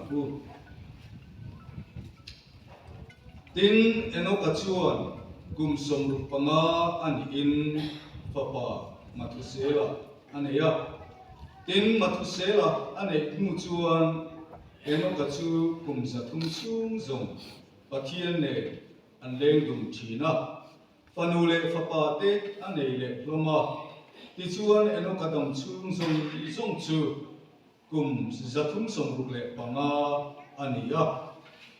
bu tin eno kachuan kum som rupanga an in papa mathusela aneya tin mathusela ane mu chuan eno kachu kum zathum chung zong pathian ne an leng dum thina panule papa te ane le loma ti chuan eno kadam chung zong chu kum zathum som rukle panga aniya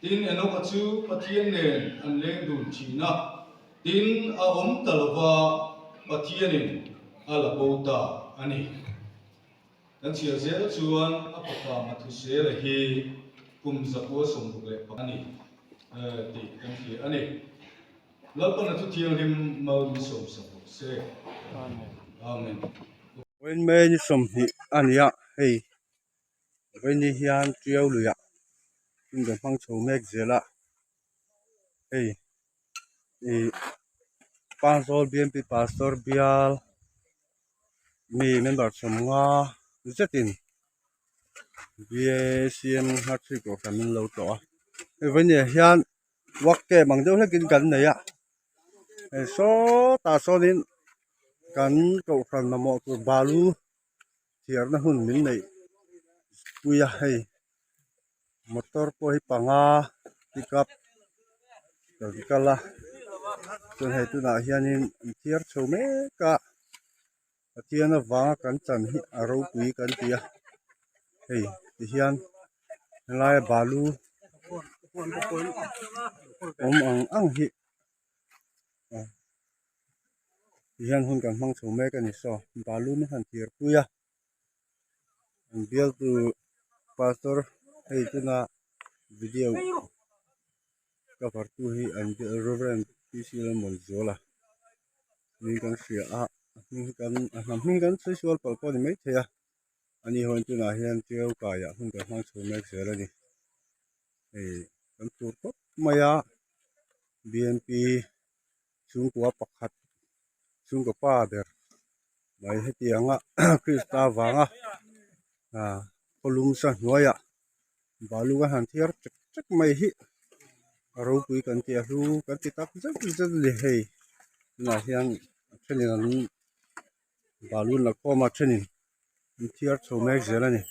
tin eno kachu pathian ne an leng dum thina tin a om talwa pathianin ala bota ani kan chia zel chuan a papa mathusela hi kum zakua som rukle ani ti kan hi ani lalpan atu thiang rim mau ni som se amen when me ni som hi ania hey when ni hian triau luya in the phang chho mek zela hey e pastor bmp pastor bial mi member somnga zetin bcm hatri ko kamin lo to when ni hian wakke mangdeu hekin kan nei a so ta so din kan ko khan na mo tu balu thiar na hun min nei puya hey motor po hi panga pickup kala chon he tu na hianin thiar chome ka athiana wanga kan chan hi aro pui kan tia hey ti hian lai balu ang hi hian hun kan mang chome ka ni so balu ni han thiar puya bial tu pastor hey tu na video cover tu hi an reverend pcl monzola ni kan sia a ni kan sexual pal ko ni mai thea ani hon tu na hian teu ka ya hun ka mang chome sela ni ei kan tur ko maya bnp chung kwa pakhat chung ko pa der mai hetianga krista wanga kolum sa noya balu ga han thiar chak mai hi aro pui kan tia hu kan ti tak zat le hei na hian thenin an balu na ko ma thenin thiar chho mek zela ni